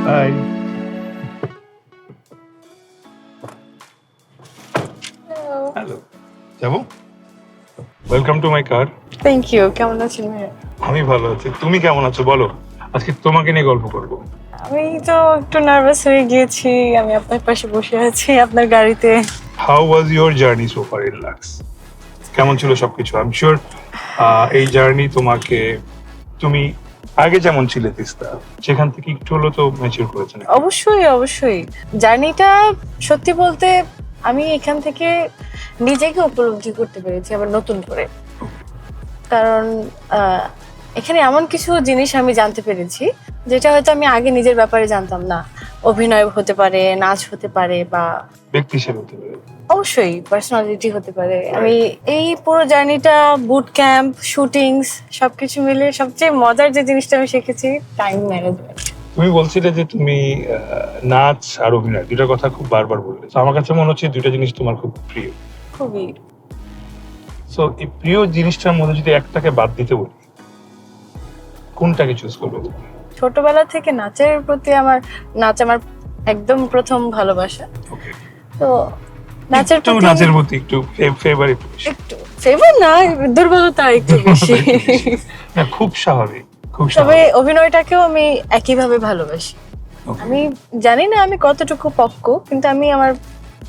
High. Hello. যাবো? Welcome to my car. Thank you. কেমন আছেন ভাইয়া? আমি ভালো আছি। তুমি কেমন আছো বলো? আজকে তোমাকে নিয়ে গল্প করব। আমি তো একটু নার্ভাস হয়ে গিয়েছি। আমি আপনার পাশে বসে আছি আপনার গাড়িতে। How was your journey so far in Lux? কেমন ছিল সবকিছু? আই এম শিওর এই জার্নি তোমাকে, তুমি আগে যেমন ছিলে তিস্তা, সেখান থেকে একটু হলো তো ম্যাচিউর করেছে নাকি? অবশ্যই অবশ্যই। জার্নিটা সত্যি বলতে আমি এখান থেকে নিজেকে উপলব্ধি করতে পেরেছি আবার নতুন করে। কারণ আহ, এখানে এমন কিছু জিনিস আমি জানতে পেরেছি যেটা হয়তো আমি আগে নিজের ব্যাপারে জানতাম না। অভিনয় হতে পারে, নাচ হতে পারে, বা ব্যক্তি হিসেবে হতে পারে। অবশ্যই পার্সোনালিটি হতে পারে। আমি এই পুরো জার্নিটা বুট ক্যাম্প, শুটিংস সবকিছু মিলে সবচেয়ে মজার যে জিনিসটা আমি শিখেছি টাইম ম্যানেজমেন্ট। তুমি বলছিলে যে তুমি নাচ আর অভিনয় দুটার কথা খুব বারবার বললে। তো আমার কাছে মনে হচ্ছে দুটো জিনিস তোমার খুব প্রিয়। খুবই। সো এই প্রিয় জিনিসটার মধ্যে যদি একটাকে বাদ দিতে বলি, কোনটাকে চুজ করবে তুমি? ছোটবেলা থেকে নাচের প্রতি নাচ আমার একদম প্রথম ভালোবাসা। ওকে। তো নাচের একটু প্রতি নাচের প্রতি একটু ফেভারিট। একটু ফেভার না, দুর্বলতা একটু বেশি। না, খুব স্বাভাবিক, খুব তবে স্বাভাবিক। অভিনয়টাকেও আমি একইভাবে ভালোবাসি। Okay. আমি জানি না আমি কতটুকু পক্ক, কিন্তু আমি আমার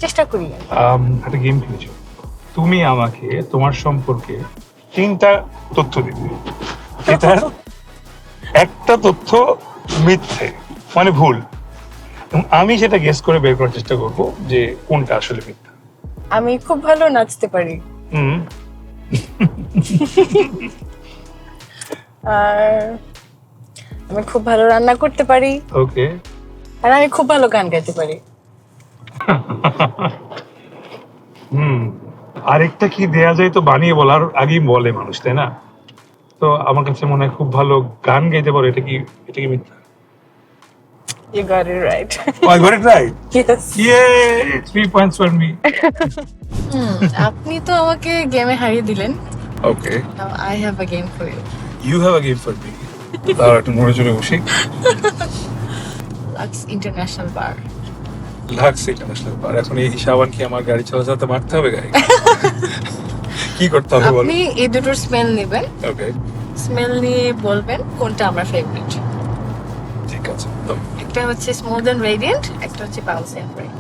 চেষ্টা করি। একটা গেম খেলেছো। তুমি আমাকে তোমার সম্পর্কে 3টা তথ্য দিবে। এটা একটা তথ্য মিথ্যে, মানে ভুল, এবং আমি সেটা গেস করে বের করার চেষ্টা করব যে কোনটা আসলে মিথ্যা। আমি খুব ভালো নাচতে পারি, হুম। আর আমি খুব ভালো রান্না করতে পারি, ওকে। আর আমি খুব ভালো গান গাইতে পারি। হুম। আরেকটা কি দেয়া যায় তো বানিয়ে বলার আগেই বলে মানুষ, তাই না? তো আমার কাছে মনে হয় খুব ভালো গান গাইতে পারো, এটা কি মিথ্যা? You got it right. Oh, I got it right. Yes. Yay! 3 points for me. আপনি তো আমাকে গেমে হারিয়ে দিলেন। Okay. Now I have a game for you. You have a game for me. তার একটু মনে চলে বসি। Lux International Bar. Lux international bar. এখন এই সাবান কি আমার গাড়ি চালাতে মারতে হবে গাড়ি? কি করতে হবে বলো? আপনি এই দুটোর স্মেল নেবেন, ওকে, স্মেল নিয়ে বলবেন কোনটা আমার ফেভারিট। ঠিক আছে। তো একটা হচ্ছে স্মুথ এন্ড রেডিয়েন্ট, একটা হচ্ছে বাউন্সি এন্ড ব্রাইট।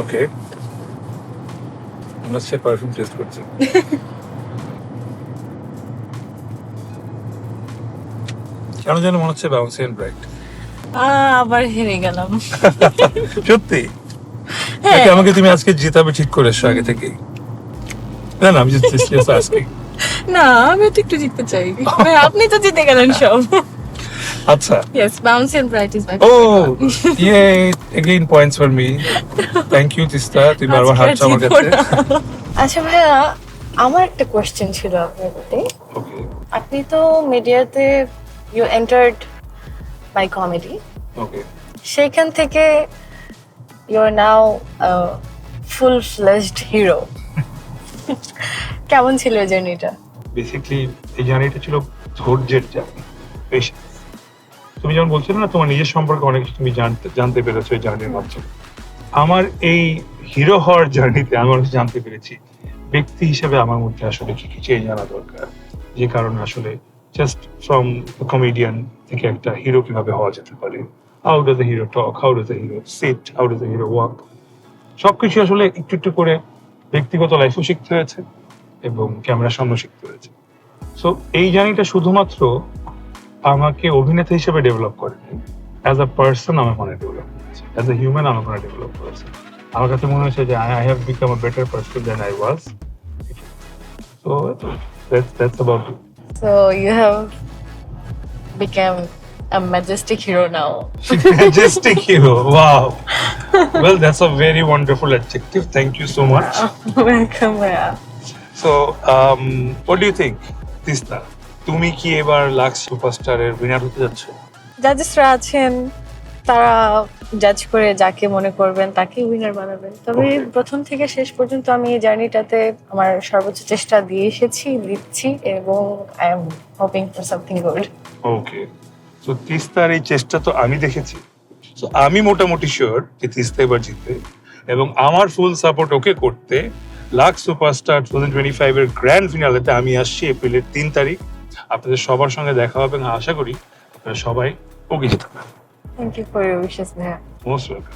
ওকে, আমরা সে পারফিউম টেস্ট করছি। কেন যেন মনে হচ্ছে বাউন্সি এন্ড ব্রাইট। আবার হেরে গেলাম। সত্যি? হ্যাঁ। নাকি আমাকে তুমি আজকে জেতাবে ঠিক করে এসছো আগে থেকেই? না না, আমি জাস্ট আস্কিং। না, আমি তো একটু জিততে চাই। ভাই, আপনি তো জিতে গেলেন সব। আচ্ছা। Yes, bouncy and bright is my ও favorite one. ইয়ে, again points for me. Thank you Teesta, তুমি বারবার হারছো আমার কাছে। আচ্ছা ভাইয়া, আমার একটা কোয়েশ্চেন ছিল আপনার প্রতি। ওকে আপনি তো মিডিয়াতে you entered by comedy, okay. সেইখান থেকে you are now full fledged hero. কেমন ছিল জার্নিটা? বেসিক্যালি এই জার্নিটা ছিল ধৈর্যের জার্নি, পেশেন্স। তুমি যেমন বলছিলে না তোমার নিজের সম্পর্কে অনেক কিছু তুমি জানতে পেরেছো এই জার্নির মাধ্যমে। আমার এই হিরো হওয়ার জার্নিতে আমি অনেক কিছু জানতে পেরেছি ব্যক্তি হিসেবে আমার মধ্যে আসলে কি কি চেঞ্জ আনা দরকার, যে কারণে আসলে জাস্ট ফ্রম কমেডিয়ান থেকে একটা হিরো কিভাবে হওয়া যেতে পারে। How does the hero talk, how does the hero sit, how does the hero walk, সবকিছু আসলে একটু একটু করে ব্যক্তিগত লাইফও শিখতে হয়েছে এবং ক্যামেরার সামনে শিখতে হয়েছে। সো এই জার্নিটা শুধুমাত্র আমাকে অভিনেতা হিসেবে ডেভেলপ করেনি, অ্যাজ আ পার্সন আমার মনে ডেভেলপ করেছে, অ্যাজ আ হিউম্যান আমার মনে ডেভেলপ করেছে। আমার কাছে মনে হয়েছে যে I have become a better person then I was. So that's about it. So you have become a majestic hero now. Majestic hero, wow. Well, that's a very wonderful adjective. Thank you so much. Welcome ভাইয়া। So, what do you think, Teesta? তুমি কি এবার lux সুপারস্টারের winner হতে যাচ্ছ? জাজেসরা আছেন, তারা জাজ করে যাকে মনে করবেন তাকে উইনার বানাবেন। তবে Okay. প্রথম থেকে শেষ পর্যন্ত আমি এই জার্নিটাতে আমার সর্বোচ্চ চেষ্টা দিয়ে এসেছি, দিচ্ছি, এবং I am hoping for something good. Okay, তো তিস্তার এই চেষ্টা তো আমি দেখেছি, তো আমি মোটামুটি শিওর যে তিস্তা এবার জিতবে, এবং আমার ফুল সাপোর্ট ওকে করতে লাক্স সুপারস্টার 2025 এর গ্র্যান্ড ফিনালেতে আমি আসছি এপ্রিলের 3 তারিখ। আপনাদের সবার সঙ্গে দেখা হবে, এবং আশা করি আপনারা সবাই ওকে জিতাবেন। Thank you for your wishes ভাইয়া। Most welcome.